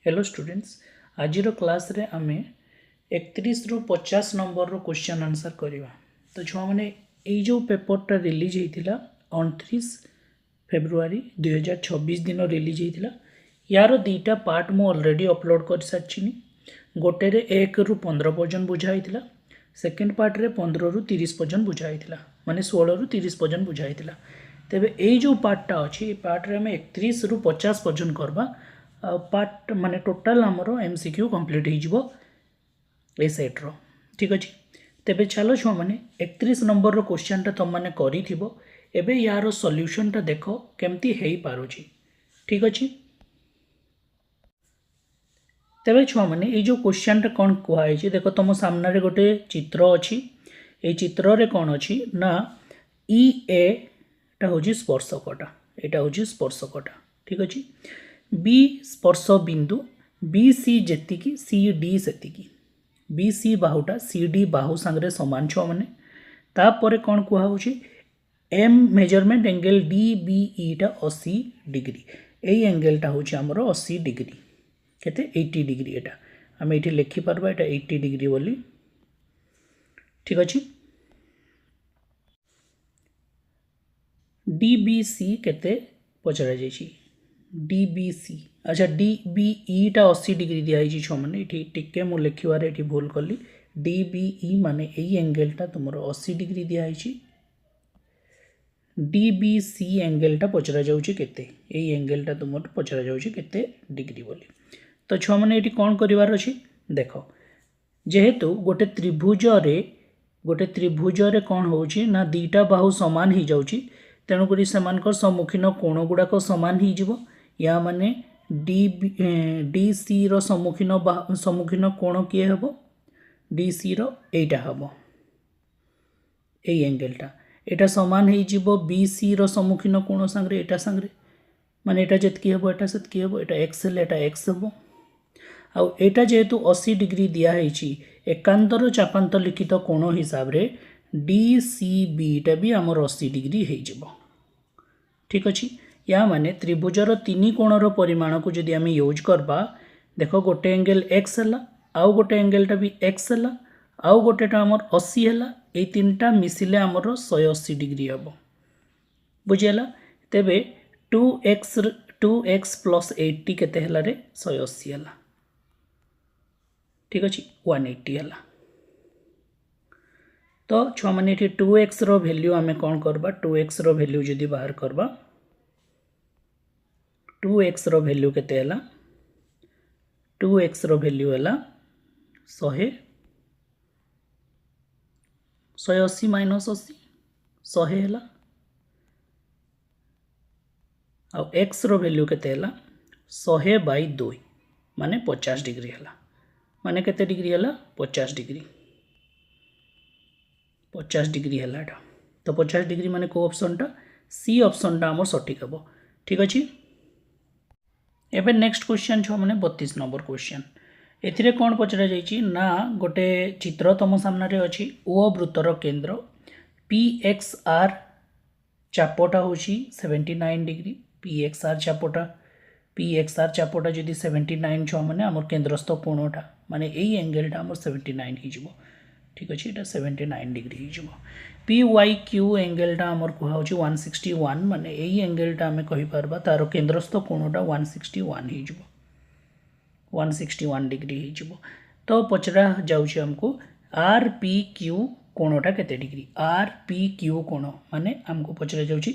Hello students, आज class रे आमे 31 रु 50 नंबर रो क्वेश्चन आंसर करवा। तो छुआ मैंने ये जो पेपरटा रिलीज होता 29 फेब्रुआरी 2026 दिन रिलीज होता। यार दुईटा पार्ट मु ऑलरेडी अपलोड कर सारी। गोटे रे 1 रु 15 पर्यंत बुझाई, सेकेंड पार्ट रे 15 रु 30 पर्यंत बुझाई, माने 16 रु 30 पर्यंत बुझाई। तेबे ये जो पार्टा अच्छी पार्ट रे हमें 31 रु 50 पर्यंत करवा। पार्ट माने टोटाल आमर एमसीक्यू कंप्लीट हो ए सेट रो। ठीक अच्छे, तेबे चलो छुआ मैंने 31 नंबर रो क्वेश्चन टा तुम मैंने करिथिबो। एबे यार सॉल्यूशन टा देखो केमती हेई पारुची। ठीक अच्छे, तेबे छुआ मैंने ये जो क्वेश्चन टा कौन कहई देखो तुम सामने रे गोटे चित्र अच्छी। ये चित्र रे कौन अच्छी ना ई ए टा होची स्पर्शकटा, एटा होची स्पर्शकटा। ठीक अच्छे, बी स्पर्श बिंदु बी सी जेतिकी सी डी सेतिकी, बी सी बाहुटा सी डी बाहु सांगरे समान छुआ मैंने। तापर कौन कहुच्छी M measurement angle D B ईटा 80 डिग्री। यही एंगलटा हूँ आमर 80 डिग्री केते 80 डिग्री। एटा आम ये लिखिपार एटा 80 डिग्री बोली। ठीक अच्छे, डी बी सी केते पचरा जाइए डीबीसी। अच्छा, डीबीईटा 80 डिग्री दिखाई छुआ मैंने ये टिके मुझे लिखार ये भूल कली। डीबीई माने यही एंगलटा तुम 80 डिग्री दिखाई। डीबीसी एंगलटा पचरा जाऊँगी केते, यही एंगलटा तुम पचरा जाऊँगी केते डिग्री बोली। तो छुआ मैंने ये कौन करार अच्छी देख, जेहेतु गोटे त्रिभुज रे कौन होची ना दीटा बाहु समान हो जाउची, तेणुकरी सेमानकर सम्मुखीन कोण गुड़ाक समान हो। या माने डी सी रो सम्मुखीन कोण किए हम डी सी रो एटा हम एंगलटा एटा समान हो बी सी रो सम्मुखीन कोण सांगरे एटा सांगरे, माने एटा जेतकी हम एटा सेतकी हम, एटा एक्स हेले एटा एक्स हम। आउ एटा जेहेतु 80 डिग्री दिखाई एकांतर चापांतर लिखित कोण हिसाब रे डी सी बीटा भी आमर 80 डिग्री हो। ठीक अच्छे, या माने त्रिभुजर तीन कोणर परिमाण को जदि आम यूज करबा, देख गोटे एंगल एक्स है, आउ गोटे एंगलटा भी एक्स है, आउ गोटेटा आमर 80 है, ये तीनटा मिसिले आमर 180 डिग्री हम। बुझीगला, तेबे 2x प्लस 80 केते हला रे 180 है। ठीक अच्छे, 180 है। तो छुआ मैंने 2x रो वैल्यू आम कौन करबा, 2x रो वैल्यू जदि बाहर करबा 2x रो वैल्यू केते हला, 2x रो वैल्यू हला 180 माइनस 80 100 हला। आ x रो वैल्यू केते हला 100/2 माने 50 डिग्री हला। माने केते डिग्री हला 50 डिग्री, 50 डिग्री हला। तो 50 डिग्री माने को ऑप्शनटा सी ऑप्शनटा आमर सठिक हम। ठीक अच्छे, एबे नेक्स्ट क्वेश्चन छुआ मैंने 32 नंबर क्वेश्चन। एथिरे कौन पचरा जाइए ना गोटे चित्र तुम सामने अच्छी ओ वृत्तर केन्द्र पी एक्स आर चापटा हूँ 79 डिग्री। पी एक्स आर चापटा जदि 79 छुआ मैंने आमर केन्द्रस्थ कोणटा माने यही एंगलटा आमर 79 हो। ठीक अच्छे, ये 79 डिग्री हो। पी वाई क्यू एंगलटा आमर कहुँ 161 माने यही एंगलटा आम कहीपर तार केन्द्रस्थ कोणटा 161 डिग्री हो। तो पचरा जाऊँगी आमको आर पी क्यू कोणटा केते डिग्री, आर पी क्यू कोण माने आमको पचरा जाऊँगी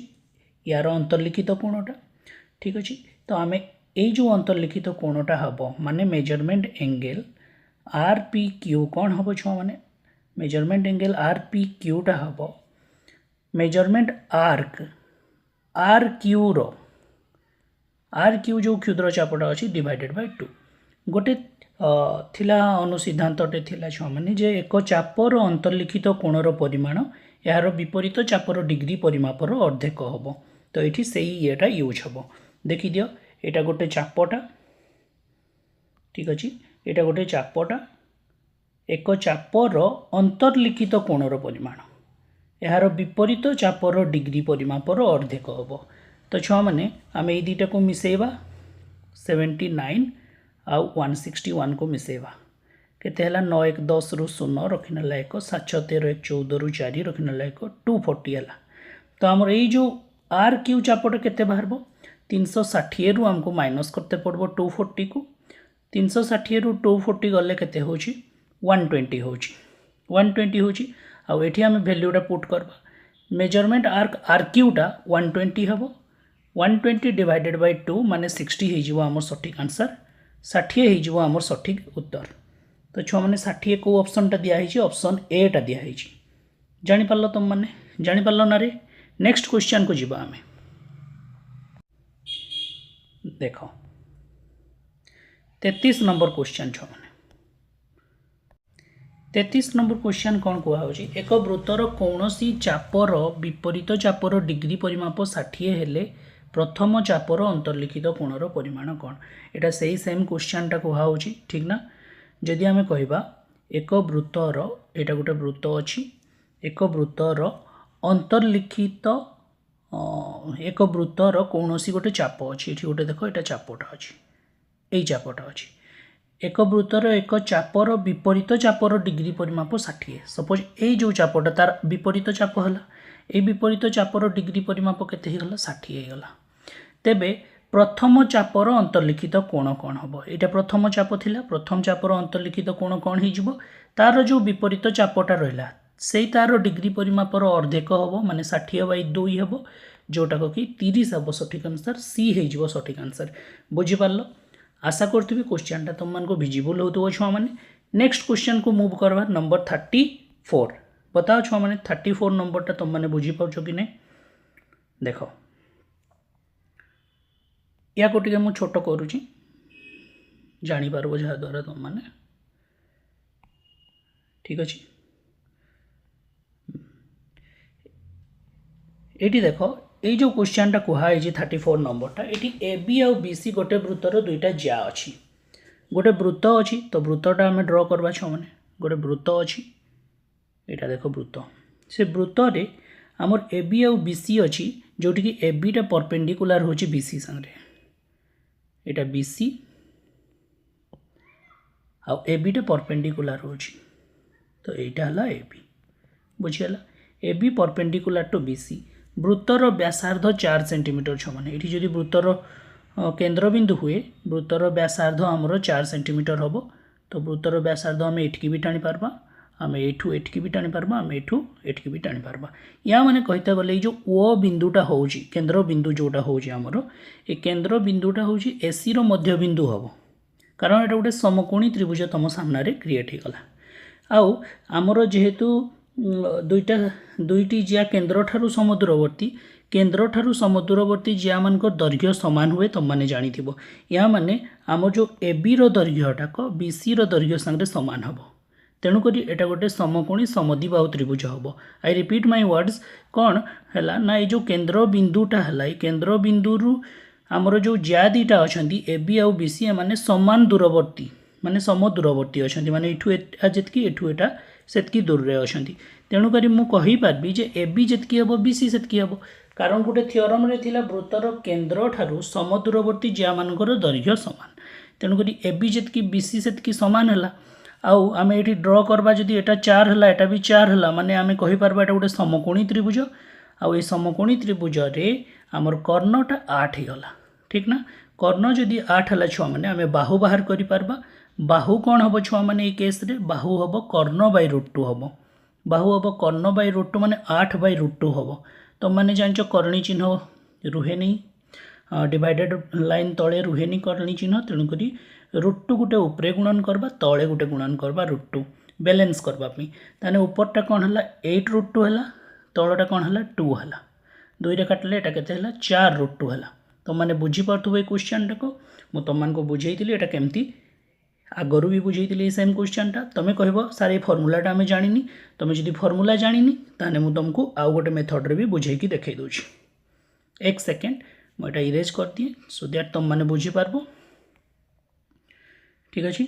यार अंतर्लिखित कोणटा। ठीक अच्छे, तो आम ये जो अंतर्लिखित कोणटा हम माने measurement angle R P Q कौन हम छुआ मैंने measurement angle R P Quetta हम मेजरमेंट आर्क आर क्यू जो क्षुद्र चापटा अच्छी डिवाइडेड बाय 2। गोटे थिला अनुसिद्धांतटे थिला छुआ मैंने जे एक चापर अंतर्लिखित कोणर परिमाण यार विपरीत चापर डिग्री परिमापर अर्धेक हम। तो ये से येटा यूज हम। देखी दियो एटा गोटे चापटा। ठीक अच्छे, एटा गोटे चापटा एक चापर अंतर्लिखित कोणर परिमाण यार विपरीत चापर डिग्री परिमापर अर्धेक हम। तो छुआ मैंने आम ये दुईटा को मिसेबा 79 आउ 161 को मिसेवा केते हला 9 1 10 रु 0 रखिनला 1 7 6 13 1 14 रु 4 रखिनला 1 240 हला तो हमर एई जो आर क्यू चापट केते बाहरबो 360 रु हमको माइनस करते पड़बो 240 को 360 रु 240 गले केते होची 120 होची 120 होची आ एठी हम वैल्यूटा पुट करबा मेजरमेंट आर्क आर क्यूटा 120 हबो 120 डिवाइडेड बाय 2 माने 60 हे जिवो हमर सटीक आंसर 60 हे जिवो हमर सटीक उत्तर तो छुआ मैंने 60 को ऑप्शन टा दिया है ऑप्शन ए टा दिया है जानी पारलो तुम मैंने जानी पारलो ना रे नेक्स्ट क्वेश्चन को जीवा हमें देखो 33 नंबर क्वेश्चन छुआ मैंने 33 नंबर क्वेश्चन कौन कह एक वृत्तर कौनसी चापर विपरीत चापर डिग्री परिमाप 60 हेले प्रथम चापर अंतर्लिखित कोणर परिमाण कौन एटा सही सेम क्वेश्चन टा कह ठीक ना जदि आम कहवा एक वृत्तर यहाँ गोटे वृत्त अच्छी एक वृत्तर अंतर्लिखित एक वृत्तर कौन सी गोटे चाप अच्छी ये गोटे देख यहाँ चापटा अच्छी यही चापटा अच्छी एक वृत्तर एक चापर विपरीत चापर डिग्री परिमाप 60 सपोज यही जो चापटा तार विपरीत चाप है ये विपरीत चापर डिग्री परिमाप केते होगा 60 होगा तेबे प्रथम चापर अंतर्लिखित कोण कौन हम यहाँ प्रथम चाप थिला प्रथम चापर अंतर्लिखित कोण कौन हो तार जो विपरीत चापटा रहा से तार डिग्री परिमापर अर्धेक हम माने 60/2 हम जोटा कि 30 हम सठिक आंसर सी हो सठिक आंसर बुझीपार आशा करी क्वेश्चन तुम मान विजिबल हो छुआ मैंने नेक्स्ट क्वेश्चन को मूव करवा नंबर 34 बताओ छुआ मैंने 34 नंबरटा तुम मैंने बुझीपार कि नहीं देख या को टिके मु छोट करुँची जापर जहाद्वारा तुम मैंने ठीक अच्छे ये देख ये जो क्वेश्चन टा कहुई 34 नंबरटा ये ए बी आउ बी सी गोटे वृत्तर दुईटा ज्या अच्छी गोटे वृत्त अच्छी तो वृत्तटा आम ड्र करवा छुआने गोटे वृत्त अच्छी यहाँ देख वृत्त से वृत्तर आमर ए बी आउ बी सी अच्छी जोटि ए बीटा परपेंडिकुलर हो बी सी संगे यहाँ बी सी आ ए बीटा परपेंडिकुलर हो तो यहाँ है ए बी बुझीगला A B perpendicular to B C वृत्तर व्यासार्ध 4 सेंटीमीटर छुआने ये जदि वृत्तर केन्द्रबिंदु हुए वृत्तर व्यासार्ध आमर 4 सेंटीमीटर हम तो वृत्तर व्यासार्ध आम एठिकी भी टाणी पार्बा आम एठू एठिकी भी टाणी पार्बा आम एठू एठिकी भी टाणी पार्बा या माने कहते गले जो ओ बिंदुटा होउची केन्द्र बिंदु जोटा होउची आमर ए केन्द्र बिंदुटा होउची एसी रो मध्य बिंदु हम कारण एटा गोटे समकोणी त्रिभुज तुम सामने क्रिएट हो गला आउ आमर जेहेतु दुईटी जिया केन्द्र ठारू समदूरवर्ती केन्द्र ठारू समदूरवर्ती जिया मान दैर्घ्य सामान हुए तुम मैंने जानी या माने आम जो A B row दैर्घ्यटाक B C रो दैर्घ्य संगे सामान हम तेणुक एटा गोटे समकोणी समद्विबाहु त्रिभुज हम आई रिपीट माय वर्ड्स कौन है ना ये जो केन्द्र बिंदुटा है केन्द्र बिंदु आमर जो ज्या दीटा अच्छा ए बी आउ बी सी माने समान दूरवर्ती माने सम दूरवर्ती अच्छा माने एठू जितकी एठू एटा सेतकी दूर रे अच्छा तेणुक मुझे जे ए बी जितकी हम बी सी सेतकी हम कारण गोटे थियोरम रे थिला वृत्तर केन्द्र ठारू समदूरवर्ती ज्या मानकर दैर्घ्य सामान तेणुक ए बी जितकी बी सी सेतकी सामान है आउ आम ये ड्र करवा जदि एटा 4 है एटा भी 4 है माने आम कहीपर एटा गोटे समकोणी त्रिभुज आउ समकोणी त्रिभुज रे आमर कर्णटा 8 गला ठीक ना कर्ण जदि 8 है छुआ मैंने आम बाहु बाहर कर बाहु कौन हम छुआ मैंने केस रे बाहु हम कर्ण/√2 हम बाहु हम कर्ण/√2 माने 8/√2 हम तुम मैंने जान करणी चिन्ह रुहे नहीं डिवाइडेड लाइन तले रुहे नहीं करणी चिन्ह तेणुक √2 गोटे उपरे गुणन करवा तले गोटे गुणन करवा √2 बैलेंस करवाई ताने उपरटा कौन है 8√2 है तलटा कौन है 2 है 2 रे काटिले एटा केते है 4√2 है तुम मैंने बुझीपार क्वेश्चन टाक मुझे तुम को बुझे एटा केमती आगरू भी बुझे सेम क्वेश्चनटा तुम्हें कह सार ये फर्मूलाटा आम जानी तुम्हें जब फर्मूला जानी ताने मुझे तुमको आउ गोटे मेथड्रे भी बुझे देखई दूँ एक सेकेंड मुझे इरेज कर दिए सो दैट तुम मैंने बुझीपार ठीक अच्छे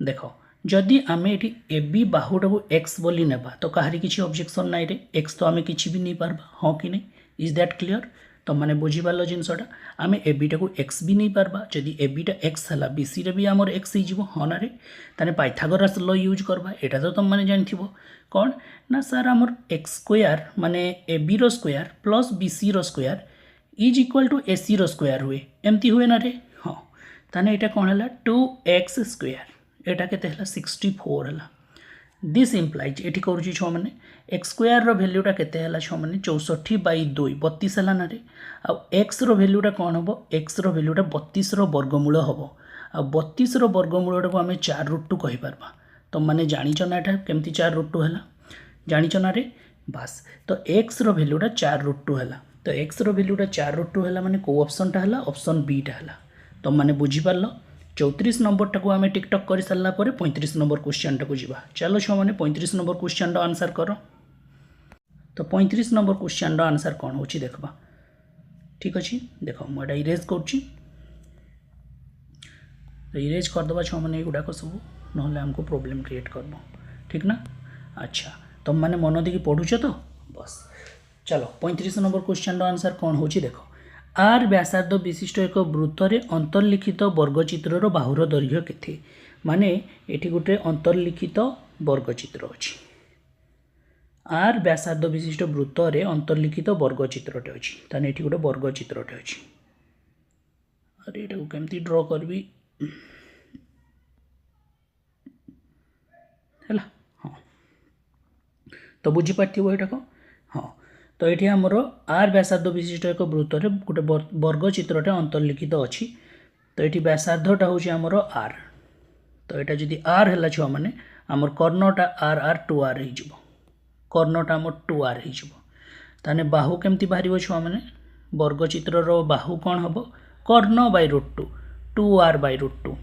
देख जदि आम ये ए बी बाहुटा को एक्स बोली नेबा तो कहारी किसी ऑब्जेक्शन नाई रे एक्स तो आम किसी भी नहीं पारबा हाँ कि नहीं इज दैट क्लियर तुम मैंने बुझीपार जिनसटा आम एबिटा को एक्स भी नहीं पार्बा जदि एबिटा एक्स है बीसी रे भी आमर एक्स हो हाँ ना रे ताने पाइथागोरस ल यूज करवा यहाँ तो तुम मैंने जानी कौन ना सर आमर एक्स स्क्वायर माने एबी रो स्क्वायर प्लस बीसी रो square is equal to AC रो स्क्वायर हुए एमती हुए ना रे हाँ ताने यहाँ कौन है 2x स्क्वायर यहाँ के 64 है दिस इम्प्लाइज ये करुच्ची छो मैंने एक्स स्क्वायर भैल्यूटा के छो मैंने 64/2 32 है ना रे आ एक्स भैल्यूटा कौन हम एक्स भैल्यूटा 32 वर्गमूल हम आ 32 वर्गमूल को आम 4√2 कहीपर तुम मैंने जाच ना यहाँ केमती 4√2 है जाच ना रे बास तो एक्स भैल्यूटा 4√2 है तो एक्स भैल्यूटा 4√2 है माने को ऑप्शनटा है ऑप्शन बीटा है तुम मैंने बुझीपार 34 नंबरटा को आम टिकटक कर सारा 35 नंबर क्वेश्चन टाक जा चलो छो मैंने 35 नंबर क्वेश्चन आंसर कर तो 35 नंबर क्वेश्चन आंसर कौन हो देखा ठीक अच्छे देख मुझे इरेज कर इरेज करदे छो मैंने युड़ाक सब ना आमको प्रोब्लेम क्रिएट कर ठीक ना अच्छा तुम मैंने मन देखिए पढ़ुच तो बस चलो 35 नंबर क्वेश्चन आंसर कौन हो देखो आर व्यासार्ध विशिष्ट एक वृत्तर अंतर्लिखित वर्गचित्र बाहुर दैर्घ्य केते माने एठी गोटे अंतर्लिखित वर्गचित्र अच्छी आर व्यासार्ध विशिष्ट वृत्तर अंतर्लिखित वर्गचित्रटे अच्छी ताने एठी गोटे वर्गचित्रटे अच्छी अरे एटा को केमती ड्रॉ करबी हैला हाँ तो बुझी पार्थिबो एटा को हाँ तो ये आमर आर व्यासार्ध विशिष्ट एक वृत्तर गोटे वर्गचित्रटे अंतर्लिखित अच्छी तो ये व्यासार्धटा हूँ आमर आर तो यहाँ जदि आर है छुआ मैंने आमर कर्णटा आर आर 2r हो कर्णटा आम 2r हो बाहु केमती बाहर छुआ मैंने वर्गचित्र बाहु कौन हम कर्ण / √2 2r/√2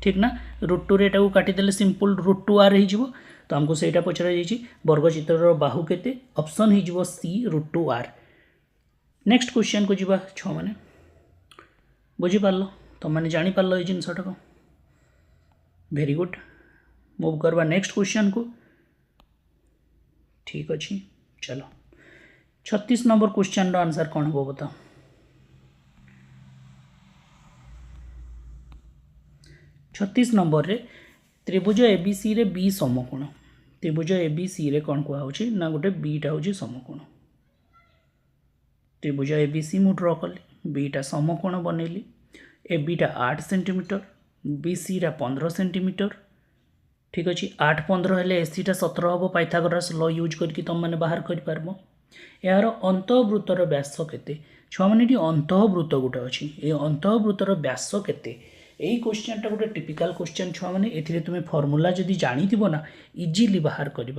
ठीक ना √2 रे को काटिदेले सिंपल √2r हो तो आमको सहीटा पचरा जाइए वर्गचित्र बाहु केते ऑप्शन हो सी √2r नेक्स्ट क्वेश्चन को जीवा छो मैंने बुझीपार तुम मैंने जापार ये जिनसटा को वेरी गुड मूव करवा नेक्स्ट क्वेश्चन को ठीक अच्छे चलो 36 नंबर क्वेश्चन आंसर कौन हो बताओ 36 नंबर रे त्रिभुज एबीसी रे बी समकोण त्रिभुज एबीसी रे कौन कहुच्छी ना गोटे बीटा हूँ समकोण त्रिभुज एबीसी मु ड्र कली बीटा समकोण बनैली एबीटा 8 सेंटीमीटर बीसीटा 15 सेंटीमीटर ठीक अच्छे 8 15 हेले एसीटा 17 हम पाइथागोरस ल यूज करके तुम मैंने बाहर कर यार अंतःवृत्तर व्यास केते छुआ मैंने अंतःवृत्त गोटे अच्छी ये अंतःवृत्तर व्यास केते यही क्वेश्चन टा गोटे टिपिकल क्वेश्चन छुआ मैंने ए तुम्हें फर्मूला जदि जानी ना इजिली बाहर कर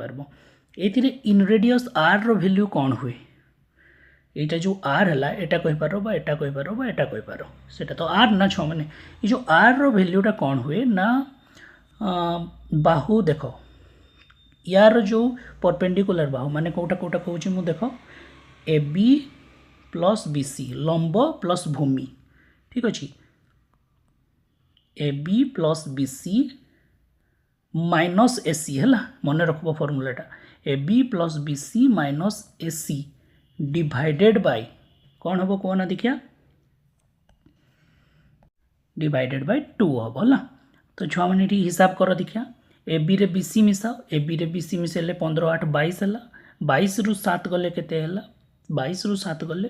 ये इन रेडियस आर रो वैल्यू कौन हुए यहाँ जो आर है यहाँ कहीपर एटा कहीपर एटा कहीपर सेटा तो आर ना छुआ मैंने ये जो आर रो वैल्यूटा कौन हुए ना बाहु देख यार जो परपेंडिकुलर बाहु माने कोटा कोटा कहूँ मु देख A B plus B C लंब प्लस भूमि ठीक अच्छे A B plus B C minus A C है मन रखब फर्मूलाटा A B plus B C minus A C divided by कौन हम कहना देखिया डिवाइडेड बाय 2 हम है तो छुआ मैंने हिसाब कर देखिया ए बी रे बी सी मिसाओ ए बी रे बी सी मिसेले 15 8 22 है 22 रु 7 गले केते है 22 रु 7 गले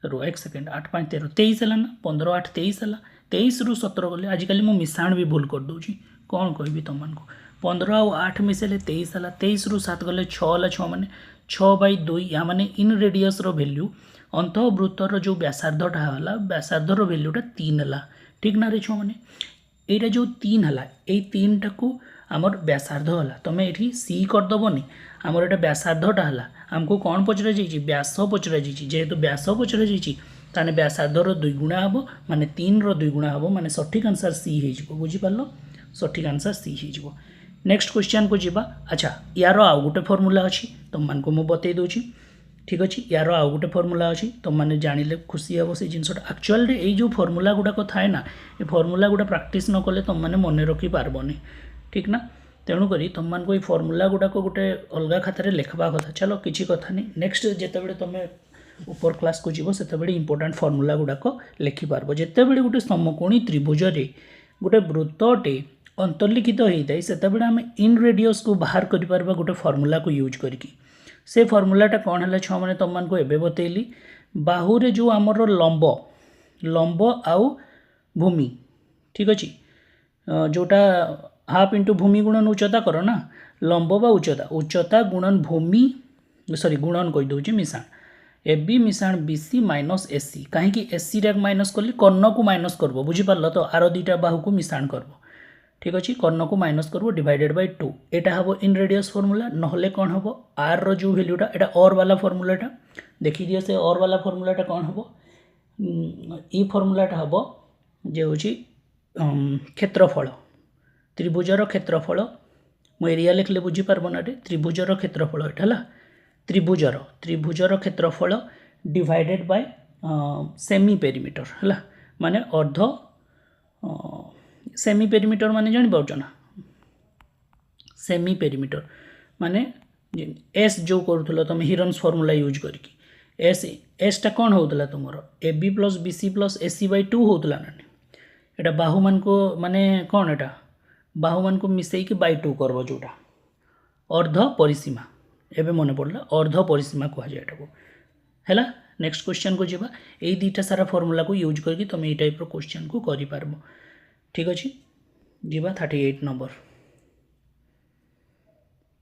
रो 1 सेकेंड 8 5 13 23 है ना 15 8 23 है 23 रु 17 गले आजिकल मु मिसाण भी भूल कर दूची कौन कहबी तुमको 15 आउ 8 मिसेले 23 है 23 रु 7 गले 6 है 6 मैंने 6/2 या माने इन रेडियस रो वैल्यू अंतःवृत्तर जो व्यासार्धटा है व्यासार्धर वैल्यूटा 3 है ठीक ना रे छुआ मैंने यहाँ जो 3 है ये 3 टाक आमर व्यासार्ध है तुम ये सी करदबनी आमर यहाँ व्यासार्धटा है आमको कौन पचरा जाइए व्यास पचरा जाइए जेहेतु व्यास पचरा जाइए व्यासार्धर 2 गुणा हम माने 3 रो 2 गुणा हम माने सठिक आंसर सी हो बुझीपार सठिक आंसर सी हो नेक्स्ट क्वेश्चन को जीवा अच्छा यार आउ गोटे फर्मूला अच्छी तुम मान को बतई दूची ठीक अच्छे यार आउ गोटे फर्मूला अच्छी तुम मैंने जानिले खुशी हे से जिनसटा एक्चुअल ये जो फर्मूला गुड़ाक थाए ना ये फर्मूला गुड़ा प्रैक्टिस न कले तुम मैंने मन रखी पारबनी ठीक ना तेणुक तुम मान फर्मूला गुड़ाक गोटे अलग खातार लिखवा कथा चलो किसी कथा नहीं नेक्स्ट जिते तुम ऊपर क्लास को जीव से इंपोर्टाट फर्मूला गुड़ाक लिखिपार जिते बड़े गोटे समकोणी त्रिभुज गोटे वृत्तटे अंतर्लिखित होता है से आम इन रेडियस को बाहर कर गोटे फर्मूला को यूज करके से फर्मूलाटा कौन है छुआ मैंने तुम मानक एवं बतैली बाहुरे जो आमर लंब लंब आउ भूमि ठीक अच्छे जोटा हाफ इंटू भूमि गुणन उच्चता कर ना लंब बा उच्चता उच्चता गुणन भूमि सॉरी गुणन कहीदे मिशाण ए बी मिशाण B C minus S C कहीं एस सी टाक माइनस कली कर्ण को माइनस करब बुझीपार तो आर दुईटा बाहू को मिशाण करब ठीक अच्छे कर्ण को माइनस करब डिवाइडेड बाय 2 एटा हम इन रेडियस फर्मूला ना कौन हम आर रो जो भैल्यूटा एटा और वाला फर्मूलाटा देखी दियो से और वाला फर्मूलाटा कौन हम ई फर्मूलाटा हम जे होची क्षेत्रफल त्रिभुजर क्षेत्रफल मु एरिया लिखले बुझीपार ना त्रिभुजर क्षेत्रफल एटा है त्रिभुजर क्षेत्रफल डिवाइडेड बाय सेमी पेरीमीटर है माने अर्ध सेमी पेरीमीटर माने जानी पाउछ ना सेमी पेरीमीटर माने एस जो करूथलो तुम हिरन्स फॉर्मूला यूज करके एस टा कौन होतला तुमर A B plus B C plus A C by 2 होतला ना एटा बाहु मान को माने कौन एटा बाहु मान को मिसई के बाय 2 करबो जोटा अर्ध परिसीमा एबे मन पड़ला अर्ध परिसीमा कह जाए एटा को हैला नेक्स्ट क्वेश्चन को जीवा एई दीटा सारा फॉर्मूला को यूज करके तुम ए टाइप रो क्वेश्चन को करि पारबो ठीक अछि जीवा 38 नंबर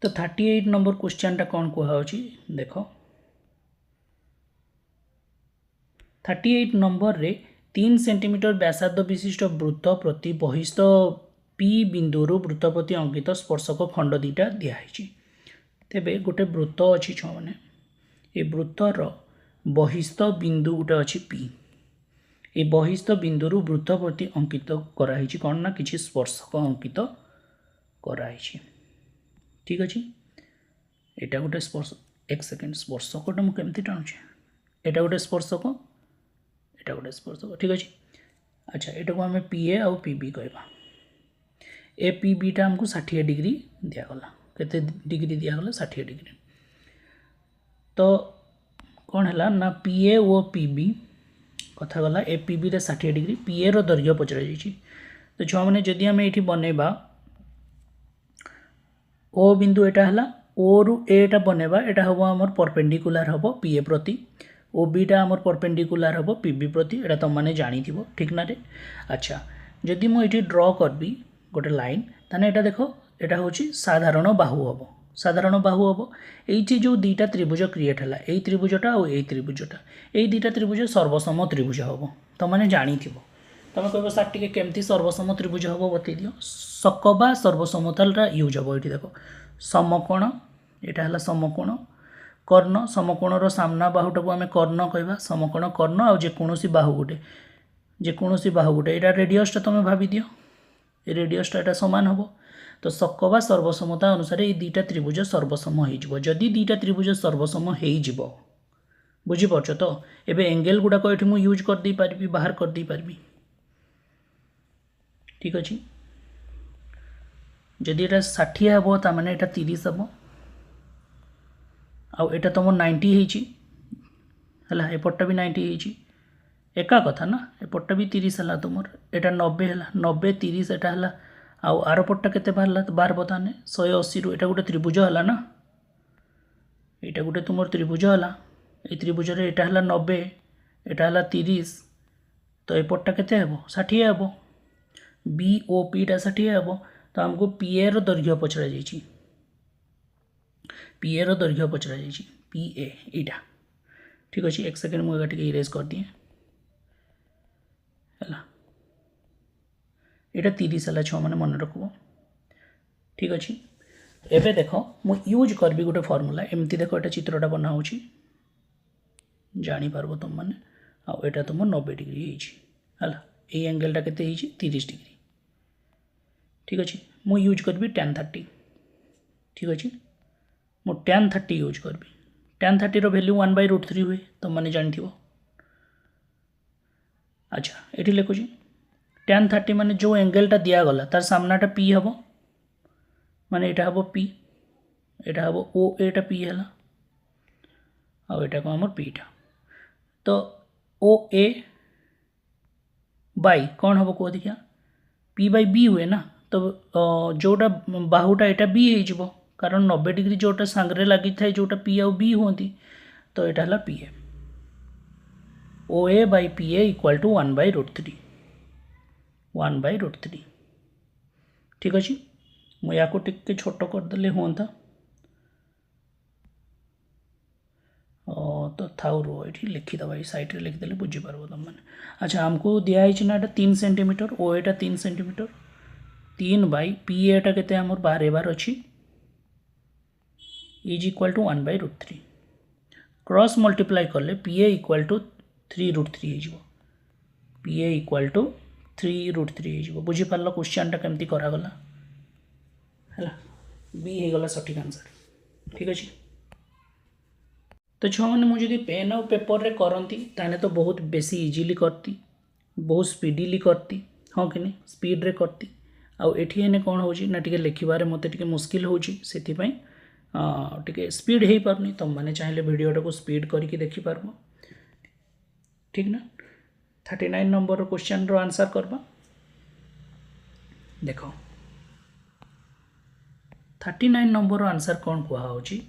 तो 38 नंबर क्वेश्चन टा कौन कह अछि देखो 38 नंबर रे 3 सेंटीमीटर व्यासार्ध विशिष्ट वृत्त प्रति बहिस्थ पी बिंदुरु वृत्त प्रति अंकित स्पर्शक खंड दीटा दिखाई तेबे गोटे वृत्त अच्छी छुआ मैंने ये वृत्तर बहिस्थ बिंदु गोटे अच्छी पी ये बहिस्थ बिंदुरु वृत्त प्रति अंकित कराई कौन ना किसी स्पर्शक अंकित कराई ठीक अच्छे यहाँ गोटे स्पर्श एक सेकेंड स्पर्शकटा मुझे केमती टाणुचे यहाँ गोटे स्पर्शक यहाँ गोटे स्पर्शक ठीक अच्छे अच्छा यहाँ को आम पी ए आउ पी बी कहवा ए पी बीटा आमको 60 डिग्री दिगला केते डिग्री दिगला 60 डिग्री तो कौन है ना P A O P B कथा गला ए पी बी रे 60 डिग्री पी ए रो दैर्घ्य पचरा जाइछि तो छुआ मैंने जदि आम ये बनैबा ओ बिंदु एटा हला ओ रु एटा बनैबा एटा हबो हमर परपेंडिकुलर हबो पी ए प्रति ओ बीटा हमर परपेंडिकुलर हबो पी बी प्रति एटा तुम माने जानी थिबो ठीक ना रे अच्छा जदि मु एठी ड्रॉ करबी गोटे लाइन ताने एटा देखो एटा होची साधारण बाहु हबो साधारण बाहु हबो एठी जो दीटा त्रिभुज क्रिएट हला एई त्रिभुजटा और एई त्रिभुजटा एई दीटा त्रिभुज सर्वसम त्रिभुज हबो तुम माने जानी थिबो तुम कहबो सर टिके केमती सर्वसम त्रिभुज हबो बतै दियो सकबा सर्वसमतलरा यूज हबो एठी देखो समकोण एटा हला समकोण कर्ण समकोणर सामना बाहुटाको आम कर्ण कहवा समकोण कर्ण आ जेकोसी बाहु गोटे एटा रेडियसटा तुम भाभी दियो ए रेडियसटा एटा समान हबो तो सकबा सर्वसमता अनुसार ये दीटा त्रिभुज सर्वसम हो जदि दीटा त्रिभुज सर्वसम हो बुझीपार तो एबे एंगल गुड़ाक ये मुझे यूज कर दे पारि बाहर कर दे पारि ठीक अच्छे जदि एटा 60 हे तो मैंने एटा 30 हे आउ एटा तुम 90 है एपटा भी 90 होची एका कथा ना एपटा भी 30 है तुम एटा 90 है 90 30 एटा है आउ आर पट्टा केते बाहरला तो बाहर बताने 180 रु एटा गोटे त्रिभुज है ना एटा गोटे तुम त्रिभुज है ये त्रिभुज रे एटा है 90 एटा है 30 तो एपट्टा केते हेबो 60 हेबो बी ओ पी टा 60 हेबो तो हमको पी ए रो दैर्घ्य पचरा जाइछि पी ए रो दैर्घ्य पचरा जाइछि पी ए एटा ठीक अच्छे एक सेकेंड मुझे टे इरेज कर दिए है यहाँ 30 है छुआ मैंने मन रखब ठीक अच्छे एबे देख मु यूज करबी गोटे फॉर्मूला एमती देख एटा चित्रटा बना हो जानीपार तुम मैंने आटा तुम 90 डिग्री है ये एंगलटा के 30 डिग्री ठीक अच्छे मु यूज करबी tan 30 ठीक अच्छे मु tan 30 यूज करबी tan 30 रो वैल्यू 1/√3 हुए तुम मैंने जानी अच्छा ये लिखुची tan 30 माने जो एंगलटा दिगला तार सामनाटा पी हम माने यहाँ हम पी यहाँ हम ओ एटा पी है आटा को आम पीटा तो ओ ए बाई कौन हम कह देखिया पी बाई बी हुए ना तो जोटा बाहुटा यहाँ बी हो कारण 90 डिग्री जोटा सांगे लगी था जोटा पी आउ बी हमें तो यहाँ है P A O A by P A equal to 1/√3 1/√3 ठीक अच्छे मुझे टिके छोट करदे हाँ तो थाउ रो ये लिखिदेव ये सैड्रे लिखिदे बुझीपार तुम मैंने अच्छा आमको दिखाई ना यहाँ 3 centimetre O Etah 3 centimetre 3 by P एटा के आमर बार अच्छी is equal to 1/√3 cross multiply कले पी ए इक्वाल टू 3√3 हो पी ए इक्वाल टू 3√3 हो बुझीपार क्वेश्चन टा केमती करागला है बी हो गला सठिक आंसर ठीक अच्छे तो छुआ मैंने मुझे पेन और पेपर रे करती ताने तो बहुत बेसी इजीली करती बहुत स्पीडीली करती हाँ कि नहीं स्पीड रे करती आउ एठी एने कौन हो ना टिके लिखिबारे मते टिके मुश्किल होची सेथिपई टिके स्पीड हो पारनी तुम मैंने चाहिए वीडियोटा को स्पीड करके देखी पारबो ठीक ना 39 नंबर क्वेश्चन रो आंसर करबा देखो 39 नंबर आंसर कौन कहा होची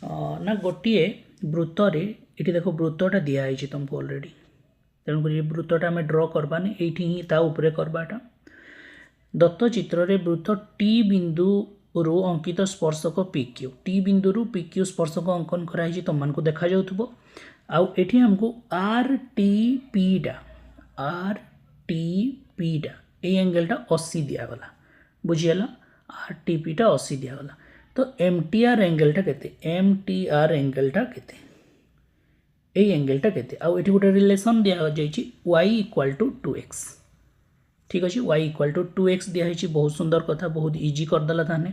ना गोटे वृत्तर ये देख वृत्तटा दिखाई तुमको ऑलरेडी तेणुक ये वृत्तटा आम ड्र करवानी ये ही करवाटा दत्त चित्र रे वृत्त टी बिंदु रु अंकित स्पर्शक पी क्यू टी बिंदु रु पी क्यू स्पर्शक अंकन कराई तुम मानक देखा जाउथबो आउ एठी हमको आर टी पीटा ए एंगलटा 80 दिगला बुझीगला आर टी पीटा 80 दिगला तो एम टी आर एंगलटा केते एम टी आर एंगलटा केते ए एंगलटा केते आउ एठी गोटे रिलेशन दिया जाइछि y इक्वल टू 2x ठीक अच्छे y इक्वल टू 2x दिखाई बहुत सुंदर कथा बहुत इजी करदेला ताने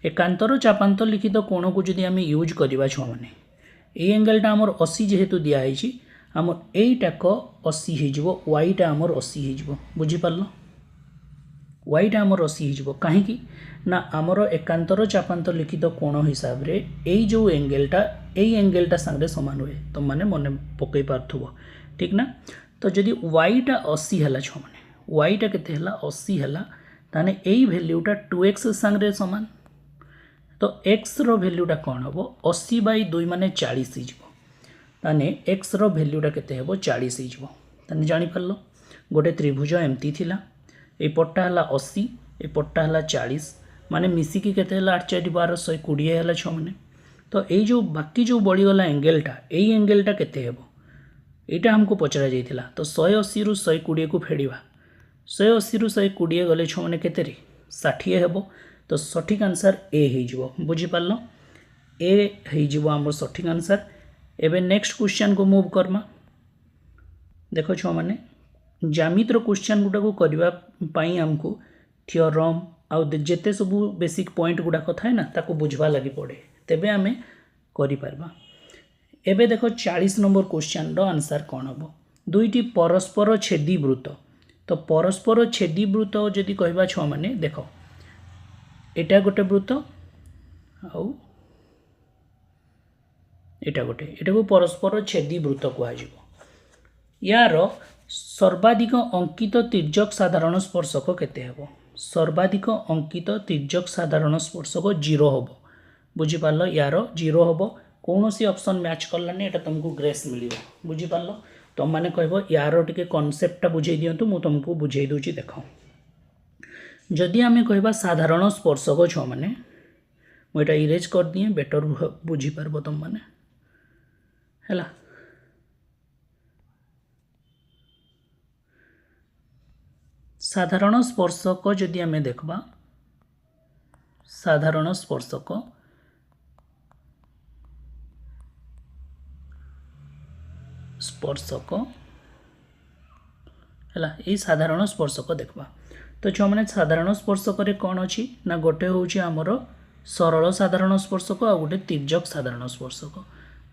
एकांतर चापांतर लिखित कोण को जदि आम यूज करवा छुआ मैंने ए एंगलटा आमर 80 जेहेतु दिखाई आमर एटाक 80 हो वाईटा आमर 80 हो बुझीपार वाईटा आमर 80 हो कहीं ना आमर एकांतर चापांतर लिखित कोण हिसाब रे एई जो एंगलटा सांगे सामान हुए तुम मैंने मन पकई पार्थुव ठीक ना तो जदि वाईटा 80 है छुआ मैंने वाईटा केते हला 80 हला ताने एई वैल्यूटा 2x सांगे सामान तो x रो वैल्यूटा कौन हम 80/2 माने 40 हो ताने x रो वैल्यूटा केते हेबो 40 हो ताने जानि पारलो गोटे त्रिभुज एमती थिला ए पट्टा हला 80 ए पट्टा हला 40 माने मिसिकी केते हला 8 4 12 120 हला छ माने तो ए जो बाकी जो बढ़ीगला एंगलटा केते हेबो एटा हमको पचरा जाइथिला तो 180 रु 120 को फेडिबा 180 रु 120 गले छ माने केते रे 60 हेबो तो सठिक आंसर ए हे जिवो बुझी पारलो ए हे जिवो हमर सठिक आंसर एबे नेक्स्ट क्वेश्चन को मूव करमा देखो छ माने ज्यामितिर क्वेश्चन गुटा को करबा पई हमको थ्योरम आउ जेते सब बेसिक पॉइंट गुड़ाक थाए ना ताको बुझवा लगी पड़े तेबे आमे करि पारबा एबे देखो 40 नंबर क्वेश्चन रो आंसर कौन हम दुईटी परस्पर छेदी वृत्त तो परस्पर छेदी वृत्त जदि कहबा छ माने देखो एटा गोटे वृत्त आउ एटा गोटे एटा को परस्पर छेदी वृत्त कहा जिवो यार सर्वाधिक अंकित तिर्यक साधारण स्पर्शक केते हेबो सर्वाधिक अंकित तिर्यक साधारण स्पर्शक 0 हम बुझीपार यार 0 हम कौन सी ऑप्शन मैच करलानी एटा तुमको ग्रेस मिलियो बुझीपार तुम मैंने कह यार टिके कॉन्सेप्टटा बुझे दिंतु मु तुमको बुझे दूची देख जदि आम कह साधारण स्पर्शक छ मैंने मुझे इरेज कर दिए बेटर बुझीपार तुम मैंने है साधारण स्पर्शक जदि आम देखबा साधारण स्पर्शक है ये साधारण स्पर्शक देखबा तो छुआ मैंने साधारण स्पर्शक कौन अच्छी ना गोटे हूँ आमर सरल साधारण स्पर्शक आ गोटे तिर्यक साधारण स्पर्शक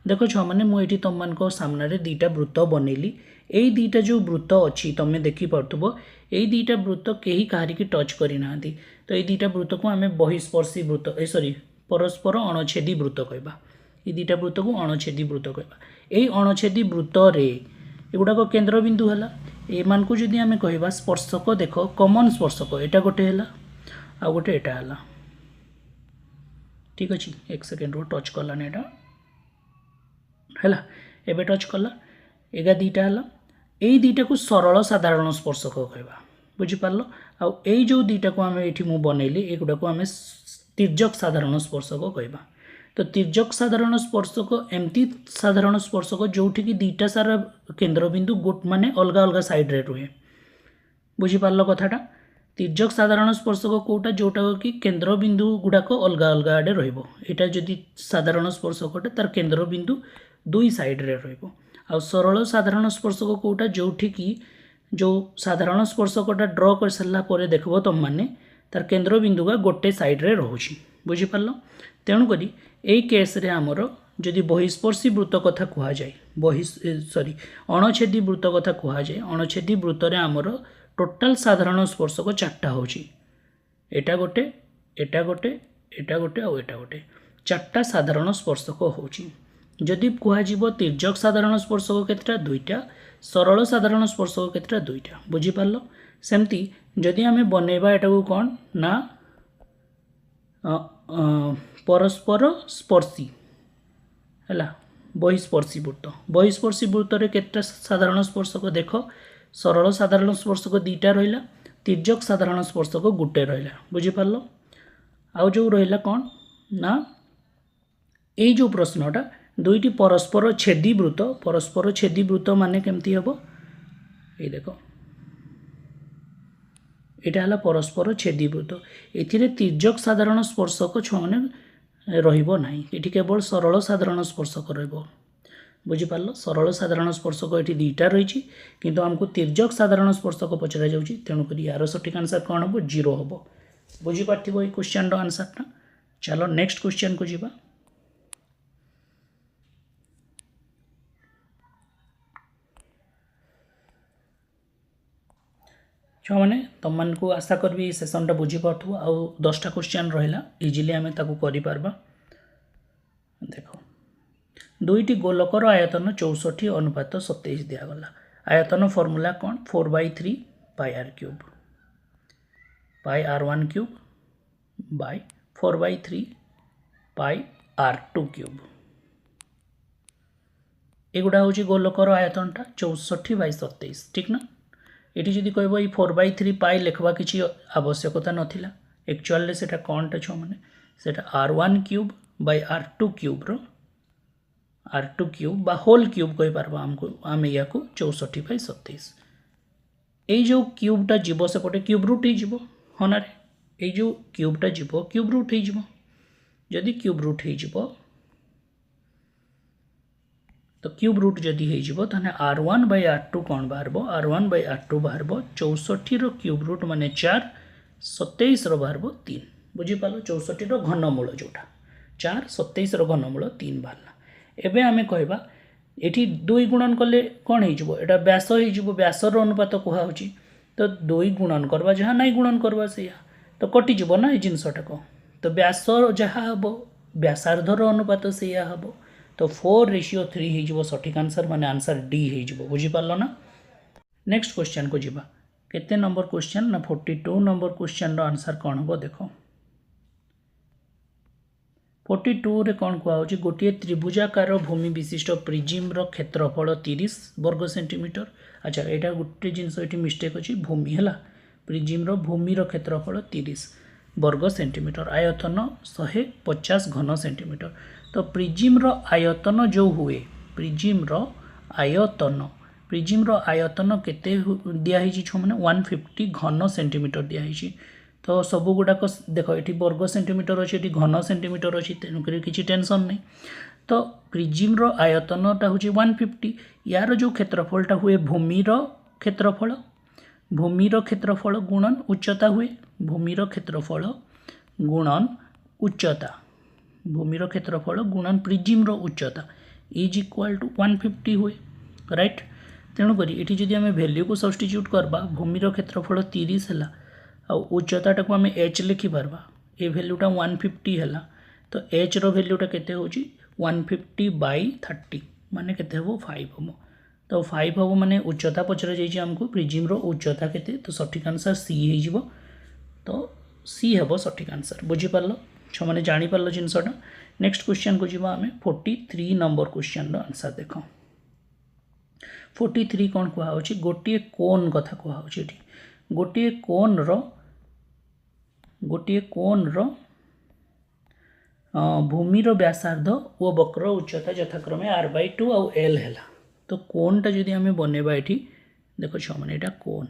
देख छुआ मैंने मुझे तुम मान सामने दुईटा वृत्त बनैली यही दुईटा जो वृत्त अच्छी तुम्हें देखिपो यही दुईटा वृत्त कहीं कहार की टच करना तो ये दुईटा वृत्त को आम बहिस्पर्शी वृत्त सॉरी परस्पर अणछेदी वृत्त कहबा ये दुईटा वृत्त को अणछेदी वृत्त कहबा यही अणछेदी वृत्त रे एगुड़ाक केन्द्रबिंदु है एमान को जदि आम कह स्पर्शक देख कॉमन स्पर्शक एटा गोटे है आ गोटे एटा है ठीक अच्छे एक सेकेंड रो टच कलानी एटा है एबे टच कला एगा दीटा है यही दीटा को सरल साधारण स्पर्शक कहवा बुझीपार आई जो दीटा को आम ये बनइली एगुड़ा को आम तिर्यक साधारण स्पर्शक कहवा तो तिर्यक साधारण स्पर्शक एमती साधारण स्पर्शक जोठी की दीटा सारा केन्द्रबिंदु गोट माने अलग अलग साइड रे रुहे बुझीपार कथाटा तिर्यक साधारण स्पर्शक कोटा जोटा कि केन्द्रबिंदु गुड़ाक अलग अलग आड़े रहा जदि साधारण स्पर्शकटा तार केन्द्रबिंदु दुई साइड रे रहिबो आ सरल साधारण स्पर्शक कोटा जोठी की जो साधारण स्पर्शकटा ड्र कर सारा पर देखो तुम मैंने तार केन्द्रबिंदु का गोटे साइड रे रोची बुझीपार तेणुक यही केस रे आमर जदि बहिस्पर्शी वृत्त कथा कह जाए सॉरी अणछेदी वृत्त कथा कह जाए अणछेदी वृत्त रे आमर टोटाल साधारण स्पर्शक चार्टा होची एटा गोटे एटा गोटे एटा गोटे आ एटा गोटे चार्टा साधारण स्पर्शक होची जदि कह तिर्यक साधारण स्पर्शक केतटा दुईटा सरल साधारण स्पर्शक केतटा दुईटा बुझीपार सेमती जदि आम बनइबा एटा को कौन ना परस्पर स्पर्शी है बहिस्पर्शी वृत्त रे केतटा साधारण स्पर्शक देख सरल साधारण स्पर्शक दीटा रहा तिर्यक साधारण स्पर्शक गोटे रहा बुझीपार आउ जो रहा कौन ना यही जो प्रश्नटा दुईटी परस्पर छेदी वृत्त माने केमती हम ये देख यहाँ है परस्पर छेदी वृत्त ए तिर्यक साधारण स्पर्शक छुआने रहा ये केवल सरल साधारण स्पर्शक रहा बुझीपार सरल साधारण स्पर्शक ये दुईटा रही किंतु आमको तिर्यक साधारण स्पर्शक पचरा जाऊँगी तेणुक यार सठिक आंसर कौन हम 0 हम बुझीपार ये क्वेश्चन आंसरटा चलो नेक्स्ट क्वेश्चन को जीवा छुआ मैंने तुम मान को आशा करी सेसनटा बुझीपार आउ 10टा क्वेश्चन रहा इजिली आम ताकू करिपारबा देख दुईटी गोलकर आयतन 64 अनुपात 27 दिगला आयतन फॉर्मूला कौन 4/3 πr³ πr1³ बाय 4/3 πr2³ एगुड़ा हूँ गोलकर आयतनटा 64/27 ठीक ना ये जदि कह 4/3 पाई लिखवा किसी आवश्यकता नाला एक्चुअली से कौनटा छो मैंने से r1³ बाय r2³ r2³ बा होल क्यूब कही पार आमको आम या 64/27 ये जो क्यूबटा जीव सेपटे क्यूब रूट हो हनारे ये जो क्यूबटा जीव क्यूब रूट हो जदि क्यूब रूट हो तो क्यूब रूट जदि हो r1/r2 कौन बाहर r1/r2 बाहर 64 क्यूब रूट माने 4 27 बाहर 3 बुझीपाल 64 घनमूल जोटा 4 27 घनमूल 3 बाहर एवं आम कहवा ये 2 गुणन कले कौन हो व्यास हो व्यासर अनुपात कहुच्छी तो 2 गुणन करवा जहाँ ना गुणन करवा से तो कटिज ना ये जिनसटा तो व्यास जहाँ हम व्यासार्धर अनुपात से हम तो 4:3 हो सठिक आंसर माने आंसर डी हो बुझीपार ना नेक्स्ट क्वेश्चन को जीवा केते नंबर क्वेश्चन ना 42 नंबर क्वेश्चन रो आंसर कौन हम देख 42 रे कौन कहुच्छी गोटे त्रिभुजाकार भूमि विशिष्ट प्रिजिम रो क्षेत्रफल 30 वर्ग सेंटीमीटर अच्छा यहाँ गोटे जिनस ये मिस्टेक अच्छी भूमि है प्रिजिम रो भूमि रो क्षेत्रफल 30 वर्ग सेंटीमीटर आयतन 150 घन सेंटीमीटर तो प्रिजिम रो आयतन जो हुए प्रिजिम रो आयतन केते दिखाई छो मैंने 150 घन सेंटीमीटर दिखाई तो सब गुड़ाक देख ये वर्ग सेंटीमीटर अच्छी ये घन सेंटीमीटर अच्छी तेणुक किसी टेंशन नहीं तो प्रिजिम रो आयतनटा हूँ 150 यार जो क्षेत्रफलटा हुए भूमिर क्षेत्रफल गुणन उच्चता हुए भूमिर क्षेत्रफल गुणन उच्चता भूमिर क्षेत्रफल गुणन prism row उच्चता is equal to 150 हुए राइट तेणुक ये जदि आम भैल्यू को सब्स्टिट्यूट करवा भूमिर क्षेत्रफल 30 है आ उच्चताटा को आम एच लिखिपार ये भैल्यूटा 150 है तो एच रो भैल्यूटा केते होची 150/30 माने केते हबो 5 हबो तो 5 हबो माने उच्चता पचरा जाइछि हमको प्रिज्म रो उच्चता केते तो सठिक आंसर सी हे जिवो तो सी हबो सठिक आंसर बुझी पारलो छ माने जानि पारलो जिंसटा नेक्स्ट क्वेश्चन को जिबा हमें 43 नंबर क्वेश्चन रो आंसर देखो 43 कोन कुआ होछि गोटिए कोन कथा कुआ होछि एठी गोटिए कोन रो भूमि रो व्यासार्ध ओ वक्र उच्चता यथाक्रमे r/2 और l हैला तो कोनटा जदि हमें बनेबा एठी देखो छ माने एटा कोन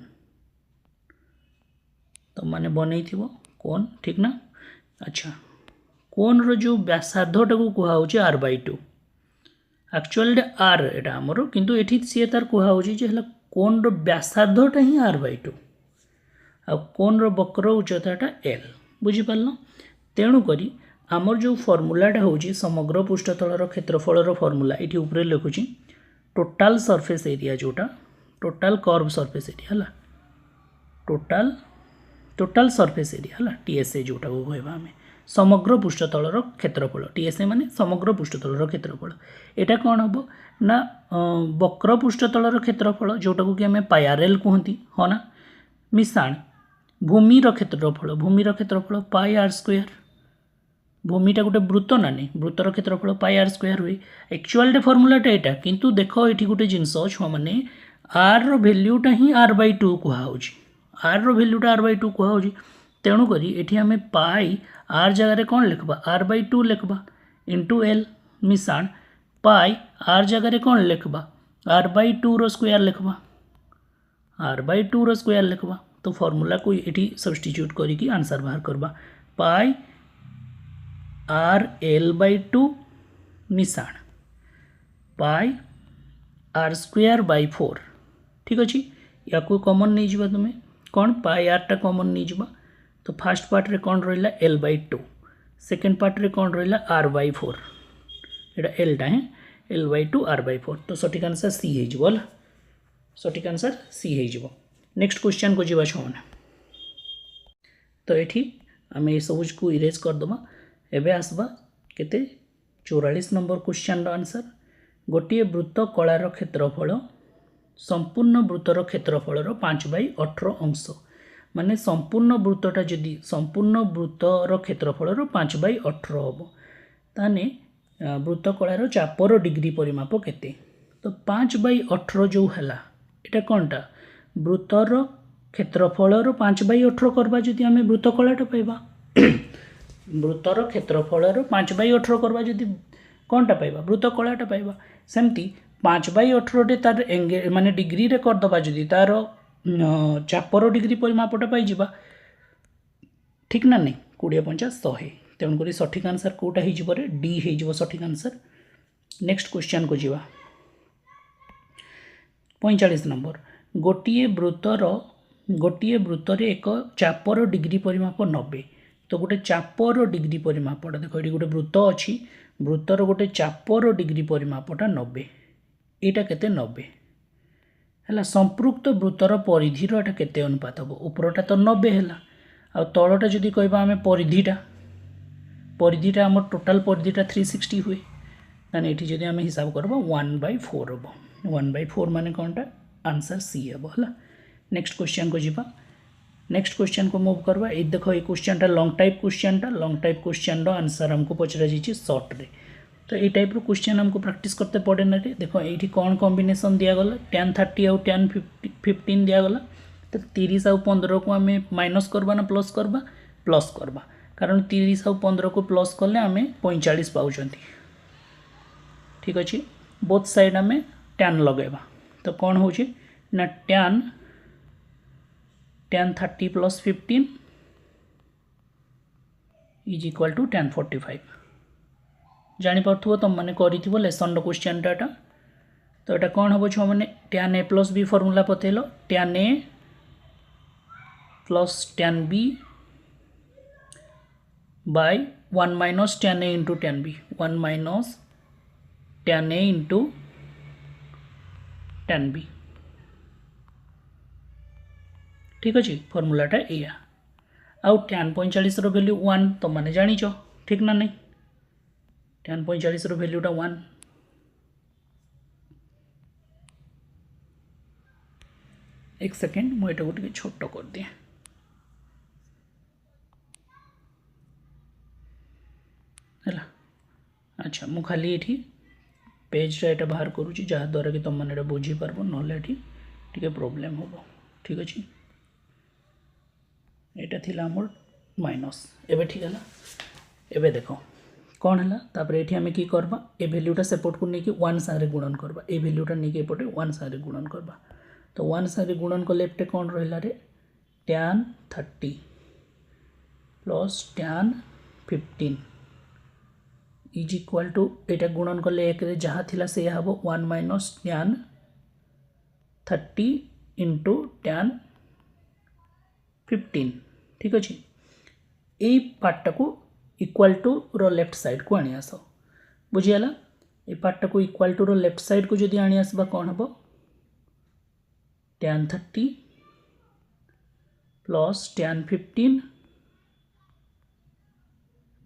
तो माने बनै थिबो कोन ठीक ना अच्छा कोन रो जो व्यासार्धटा को कुहा होछि r/2 एक्चुअली r एटा हमरो किंतु एठी सी तार कुहा होछि जे हला कोन रो व्यासार्धटा ही r/2 आ कोन रो वक्र उच्चताटा l बुझी पारलो तेणु करी आमर जो फॉर्मूलाटा होछि समग्र पृष्ठतलर क्षेत्रफलर फॉर्मूला एठी ऊपर लिखुछि टोटल सरफेस एरिया जोटा टोटल कर्व सरफेस एरिया हला टोटल सरफेस एरिया हला टीएसए जोटा को कहबा हमें समग्र पृष्ठतलर क्षेत्रफल टीएसए माने समग्र पृष्ठतलर क्षेत्रफल एटा कोन हबो ना वक्र पृष्ठतलर क्षेत्रफल जोटा को कि हमें पाई कहती हो ना मिसाण भूमिर क्षेत्रफल पाई आर स्क्वायर भूमिटा गोटे वृत्त ना नहीं वृत्तर क्षेत्रफल पाई आर स्क्वायर हुए एक्चुअल फॉर्मूलाटा एटा किंतु देख ये गोटे जिनस छुआ मैंने are row वैल्यूटा he r/2 कुहाउछि are row वैल्यूटा r/2 कुहाउछि तेणु करी एठी हमें पाई आर जगह कौन लिखबा r/2 लिखबा इंटू एल मिसाण पाई आर जगह कौन लिखबा r/2 रो स्क्वायर लिखबा r/2 रो स्क्वायर लिखबा तो फॉर्मूला को एठी सब्स्टिट्यूट करिकी आंसर बाहर करबा पाई r/l/2 मिसाण पाई आर स्क्वायर बाय 4 ठीक अच्छे या को कॉमन नहीं जीवा तुम्हें कौन पाई आर टा कॉमन नहीं जीवा तो फर्स्ट पार्ट रे कौन रहिला l/2 सेकंड पार्ट रे कौन रहिला r/4 एटा l टा है l/2 r/4 तो सठिक आंसर सी हे जीवो सठिक आंसर सी हे जीवो नेक्स्ट क्वेश्चन को जीवा छोन तो एठी आमे सब को इरेज कर दमा एबे आसबा केते 44 नंबर क्वेश्चन रो आंसर गोटिए वृत्त कलार क्षेत्रफल संपूर्ण वृत्तर क्षेत्रफल 5/18 अंश माने संपूर्ण वृत्तटा जदि संपूर्ण वृत्तर क्षेत्रफल 5/18 हम ताने वृत्त कलार चापर डिग्री परिमाप केते तो 5/18 जो हैला एटा कोनटा वृत्तर क्षेत्रफल 5/18 करबा जदि हमें वृत्त कलाटा पाइबा वृत्तर क्षेत्रफल 5/18 करवा जदि कौनटा पाइबा वृत्त कलाटा पाइबा सेमती 5/18 टे तार एंगल माने डिग्री रे कर दबा जदि तार चापर डिग्री परिमापटा पाई जिबा ठीक ना नहीं 20/50 तेणु करी सठिक आंसर कोटा ही जिवो रे डी हे जिवो सठिक आंसर नेक्स्ट क्वेश्चन को जिवा 45 नंबर गोटिए वृत्तर एक चापर डिग्री परिमाप 90 तो गोटे चापर डिग्री परिमापटा देख ये गोटे वृत्त अच्छी वृत्तर गोटे चापर डिग्री परिमापटा 90 यहाँ केते 90 है संपृक्त वृत्तर परिधिर एटा केते अनुपात हम उपरटा तो 90 है आ तलटा जदि कहबा आम परिधिटा आम टोटाल परिधिटा 360 हुए ताने एठी जदि आम हिसाब करबा 1/4 हम 1/4 माने कोनटा आंसर सी हम है नेक्स्ट क्वेश्चन को जीवा नेक्स्ट क्वेश्चन को मूव करवा ये देखो ये question long type question answer हमको पचरा जाइए शॉर्ट रे तो ये टाइप क्वेश्चन हमको प्रैक्टिस करते पड़े ना रे देखो ये कौन कॉम्बिनेशन दिगला tan 30 आउ tan 15 दिगला तो 30 आउ 15 को आम माइनस करवा ना प्लस करवा कारण 30 आउ 15 को प्लस कले आम 45 पाँच ठीक अच्छे बोथ साइड आम tan लगेबा तो कौन हो ना tan 30 plus 15 is equal to tan 45 जानीपो तुम मैंने कर लेसन क्वेश्चन टाटा तो यहाँ कौन हम छो मैंने tan a plus b formula पतेल tan a plus tan b by 1 minus tan a into tan b 1 minus tan a into tan b ठीक अच्छे फॉर्मूलाटा या आउ tan 45 वैल्यू 1 तो मैंने जाच ठीक ना नहीं tan 45 वैल्यूटा 1 एक सेकेंड मुझे गोटे छोट कर दिए है। अच्छा मु खाली ये पेज रे बाहर करुँची जहाँद्वारा कि तुम मैंने बुझीपार ना टे प्रोब्लेम हम ठीक अच्छे। यहाँ थिला मोर माइनस एबे ठीक है। एबे देखो कौन है तापर ये आम कि करवा ए भैल्यूटा सेपट को लेकिन वन सागे गुणन करवा ए भैल्यूटा नहीं एपटे वन सागे गुणन करवा तो वन सागे गुणन कले एपटे कौन रहा रे tan 30 plus tan 15 is equal to एटा गुणन कले एक जहाँ थिला से हम 1 माइनस tan 30 इंटू tan 15 ठीक अच्छे। यही पार्टा को इक्वाल टू रो लेफ्ट साइड को आनी आस बुझीगला ये पार्टा को इक्वाल टू रो लेफ्ट साइड को जदि आनी आसबा कौन हम tan 30 प्लस tan 15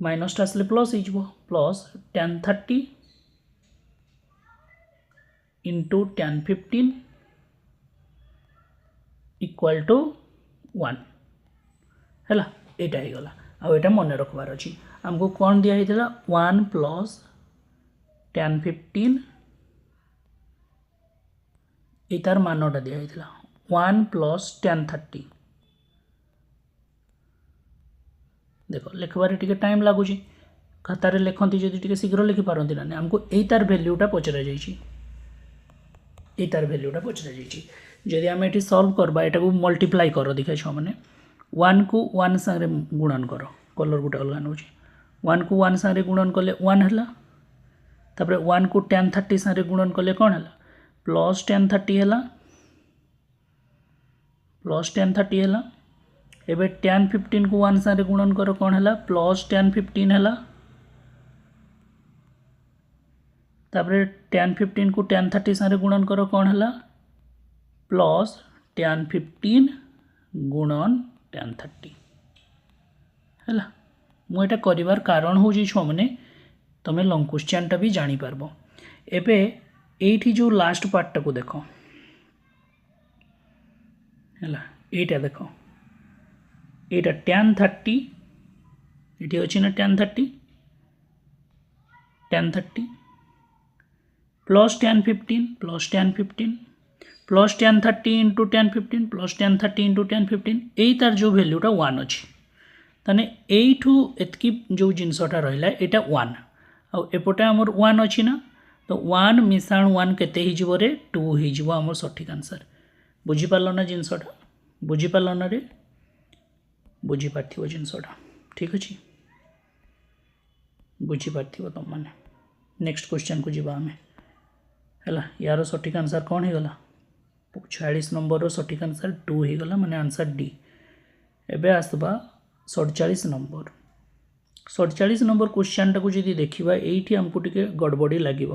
माइनस आसले प्लस हो plus tan 30 into tan 15 equal to 1 है यहाँ होगा आटा मन रखबार अच्छी आमको कौन दिया 1 प्लस tan 15 ये तार मानटा दिया 1 प्लस tan 30 देख लिखबार टे टाइम लगुच खातार लिखती जब शीघ्र लिखिपारती ना आमको यही तार भैल्यूटा पचरा जाइए तार भैल्यूटा पचरा जाइए जदि आम ये सल्व करवा यहाँ को मल्टीप्लाई कर देखा छुआ मैंने 1 को 1 सागे गुणन कर कलर गोटे अलग नौ 1 को 1 सागे गुणन कले 1 है तापर 1 को tan 30 सागे गुणन कले कौन है प्लस tan 30 है प्लस tan 30 है एबे tan 15 को 1 सागे गुणन कर कौन है प्लस tan 15 है तापर tan 15 को tan 30 सागे गुणन कर कौन है प्लस tan 15 गुणन tan 30 है मुझे कर कारण हूँ छुआ मैंने तुम लंग क्वेश्चनटा भी जानीपार एबे ये जो लास्ट पार्टा को देख है यहाँ देख यहाँ tan 30 ये अच्छी ना tan 30 plus tan 15 plus tan 15 plus tan 30 into tan 15 plus tan 30 into tan 15 यही तार जो भैल्यूटा 1 अच्छी ताने यू एतकी जो जिनसटा रहा यहाँ 1 आउटे आमर 1 अच्छी ना तो 1 मिसाण 1 केते रे 2 हो आमर सठिक आंसर बुझीपार ना जिनसटा बुझीपार ना रे बुझीपार जिनसटा ठीक अच्छे बुझीपार तुम मैंने नेक्स्ट क्वेश्चन को जीवा आम है यार सठिक आंसर कौन हो गला 46 नंबर सठिक आंसर 2 हो गला माने आंसर डी। एबे आसबा 47 नंबर 47 नंबर क्वेश्चन टाक जी देखा ये आमको टे गड़बड़ी लगे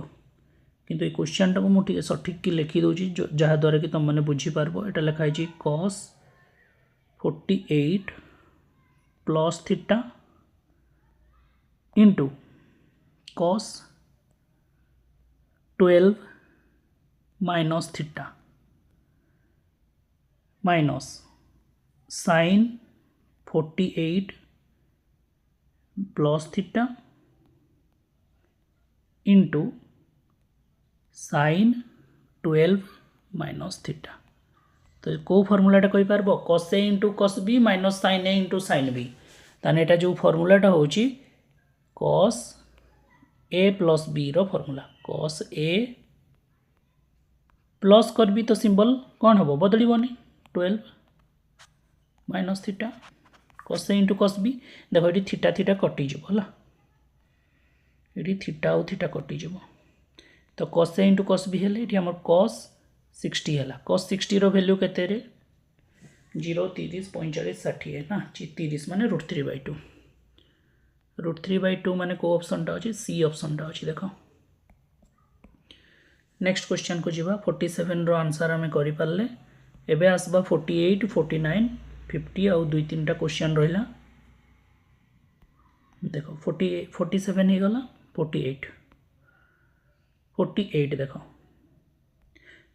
किंतु ये क्वेश्चन टाक मुझे सठिक की लिखी दूसरी जहाँद्वारा कि तुम मैंने बुझीपार यहाँ लिखाई cos 48 plus theta into cos 12 minus theta minus sin 48 plus theta into sin 12 minus theta तो कौ फर्मूलाटा कही पार cos a into cos b minus sin a into sin b ताने एटा जो फर्मूलाटा होची cos a प्लस b रो फर्मूला cos a प्लस कर भी तो सिंबल कौन हम बदलनी 12 minus theta cos a into cos b देखो ये थीटा थीटा कटिज है ये थीटा और थीटा कटिज तो cos a into cos b है ये आम cos 60 है cos 60 रो वैल्यू केते 0 30 45 60 ना 30 माने √3/2 √3/2 माने को ऑप्शनटा अच्छे सी ऑप्शनटा अच्छे देख नेक्स्ट क्वेश्चन को जीवा 47 रो आंसर आम करें एबे आसबा 48 49 50 आउ 2-3टा क्वेश्चन रहा देखो 47 हो गला 48 देख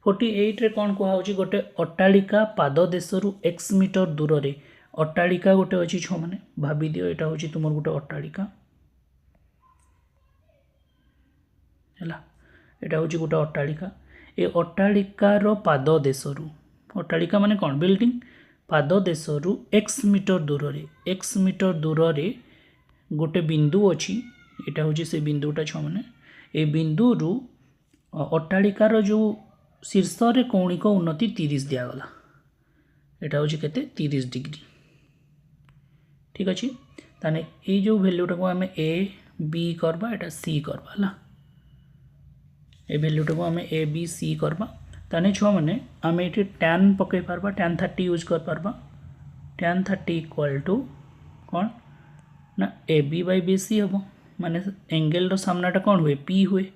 48 रे कौन कहा होची गोटे अट्टालिका पाद देशरू x मीटर दूर रे अट्टालिका गोटे अच्छी छो मैंने भाभी दियो यहाँ हूँ तुम गोटे अट्टालिका है यहाँ हूँ गोटे अट्टालिका ए अट्टालिकार पाद देशरू अट्टालिका माने कौन बिल्डिंग पाद देशरू x मीटर दूर रे x मीटर दूर रे गोटे बिंदु अच्छी यहाँ हूँ से बिंदुटा छो मैंने ए बिंदु रु अट्टालिकार जो शीर्ष रे कौणिक उन्नति 30 दिगला यहाँ हूँ के 30 डिग्री ठीक अच्छे ताने ये जो वैल्यूटा को आम ए बी करवा एटा सी करवा है ए वैल्यूटा को आम ए बी सी करवा ताने छुआ मैंने आम ये tan पकई पार्बा tan 30 यूज कर पार्बा tan 30 इक्वल टू कौन ना A B by B C हम माने एंगल रो सामनाटा कौन हुए पी हुए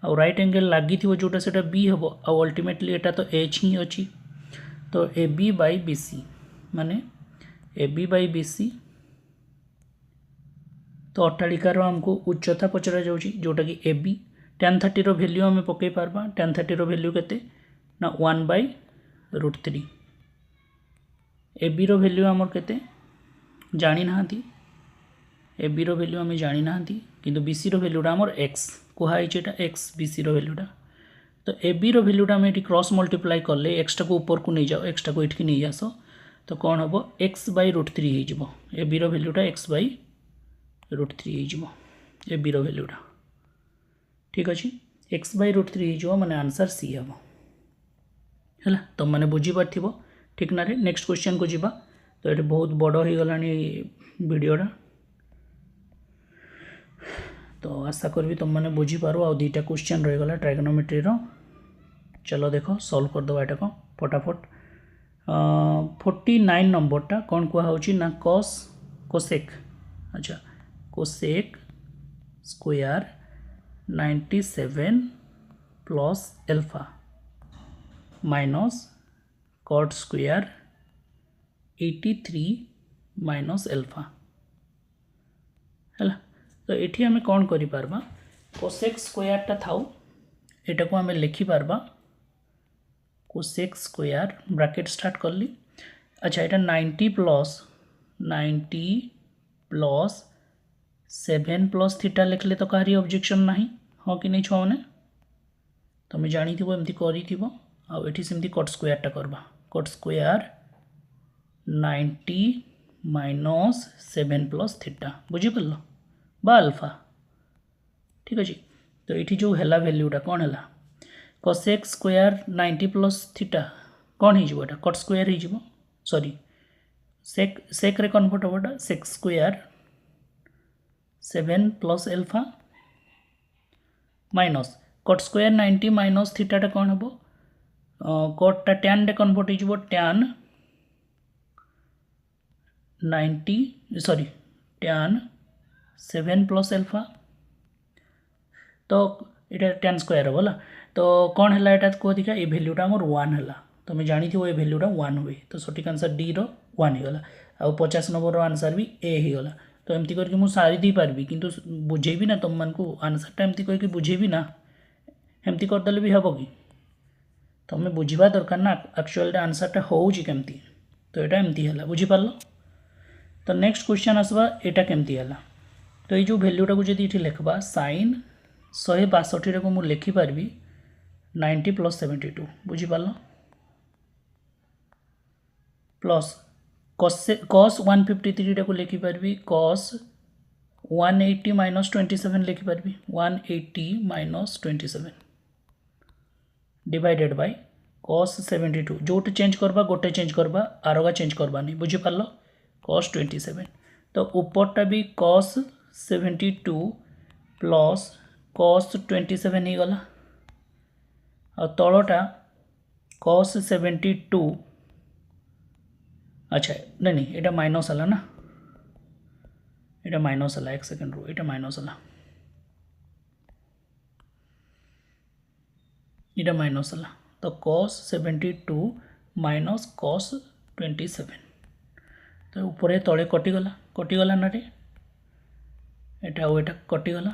आ राइट एंगल लगी थी जोटा से बी हम आ अल्टीमेटली एटा तो एच ही अच्छी तो A B by B C माने A B by B C तो अट्टालिकार आमको उच्चता पचरा जाउची जोटा कि ए बी tan 30 रो वैल्यू आम पकई पार्बा tan 30 रो वैल्यू केते ना 1/√3 ए बी रो वैल्यू आमर केते जानी नाहंती ए बी रो वैल्यू आम जानी नाहंती किंतु बी सी रो वैल्यूटा आमर x कुहाई एटा x बी सी रो वैल्यूटा तो ए बी रो वैल्यूटा आम एटी क्रॉस मल्टीप्लाई करले x टा को ऊपर को नहीं जाओ x टा को एठकी नहीं आस तो कौन हम x/√3 हो जिवो ए बी रो वैल्यूटा x/√3 हो ए बी रो वैल्यूटा ठीक अच्छे x/√3 हो माने आंसर सी हम है तुम मैंने बुझी पार्थिबो ठीक ना रे नेक्स्ट क्वेश्चन को जीवा तो ये बहुत बड़ हो गलानी वीडियोटा तो आशा करी तुम मैंने बुझीपार आ दुईटा क्वेश्चन रहीगला ट्राइगोनोमेट्री रो चलो देखो सॉल्व करदे एटा को फटाफट 49 नंबरटा कौन कहुच्छी ना कॉस कोसेक अच्छा cosec square 97 plus alpha minus cot square 83 minus alpha है तो ये आम कौन करा कोसेक स्क्वायरटा थाउ एटा को आम लिखिपार कोसेक स्क्वायर ब्रैकेट स्टार्ट करली अच्छा यहाँ 90 प्लस 7 प्लस थीटा लिखले तो कहारी ऑब्जेक्शन नहीं हाँ कि नहीं छुआ मैंने तुम्हें जानी थी एमती करी सेमती कट स्क्वायरटा करवा cot square 90 minus 7 plus theta बुझीपार बा अल्फा ठीक अच्छे तो ये जो है वैल्यूटा कौन है कोसेक स्क्वायर 90 प्लस थीटा कौन हो कट स्क्वायर हो सॉरी सेक सेक रे कन्वर्ट होगा sec square 7 plus alpha minus cot square 90 minus थीटाटा कौन हम कटटा tan रे कन्वर्ट हो tan 90 sorry tan 7 plus alpha तो ये tan स्क्वायर हम तो कौन है यहाँ कह देखा ये वैल्यूटा आमर 1 है तुम्हें जानी थी ये वैल्यूटा 1 हुए तो सठिक आंसर डी रो 1 होगा आ 50 नंबर आंसर भी ए होगा तो एमती करके मुझे सारी दी पार्बी किंतु बुझेबी ना तुम मानक आंसरटा एमती करके बुझेबी ना एमती करदे भी हम कि तुम्हें बुझा दरकार ना एक्चुअल आंसरटा होउची केमती तो यहाँ एमती है बुझीपार तो नेक्स्ट क्वेश्चन आसवा यहाँ केमती है तो ये जो वैल्यूटा को जब ये लिखा साइन 162 को मुझे लिखिपारि 90 प्लस 72 बुझीपार प्लस कॉस 153 को लिखिपारि कॉस 180 माइनस 27 लिखिपारि 180 माइनस 27 डिवाइडेड बाय कॉस 72 जोटे चेंज करवा गोटे चेंज करवा आरगा चेंज करवा नहीं बुझीपार कॉस 27 तो ऊपरटा भी कॉस 72 प्लस कॉस 27 हो गला और तलटा कॉस 72 अच्छा नहीं ये माइनस है ना ये माइनस है एक सेकेंड रो ये माइनस है ये माइनस है तो कॉस 72 माइनस कॉस 27 तो ऊपर तले कटिगला ना रे एटा कटिगला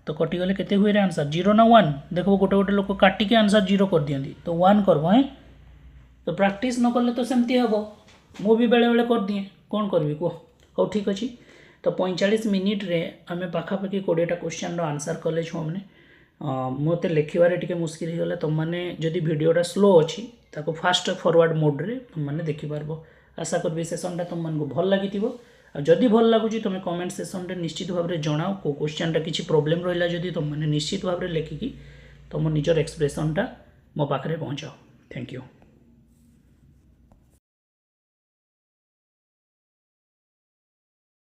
तो कटिगले केते हुए आंसर 0 ना 1 देखो गोटे गोटे लोक काटिके आंसर 0 कर दियंती तो 1 करबो हैं तो प्रैक्टिस न कले तो सेमती हेबो मु भी बेले बेले कर दिए कौन करबी को हो ठीक अछि तो 45 मिनिट रे आमे पाखापाखि 20टा क्वेश्चन रो आंसर कले छो हमने मते लिखिबारे टिके मुश्किल हो गला तुम माने जदि वीडियोटा स्लो अछि ताको फास्ट फॉरवर्ड मोड रे तुम माने देखि पारबो आशा करबी सेशनटा तुम मन को भल लागितिबो जदि भल लागुची तुम कमेंट सेक्शन रे निश्चित भाव रे जणाओ को क्वेश्चनटा किछि प्रॉब्लम रहिला जदि तुम माने निश्चित भाव रे लेखिकी तुम निजर एक्सप्रेशनटा मो पाखरे पहुंचाओ थैंक यू।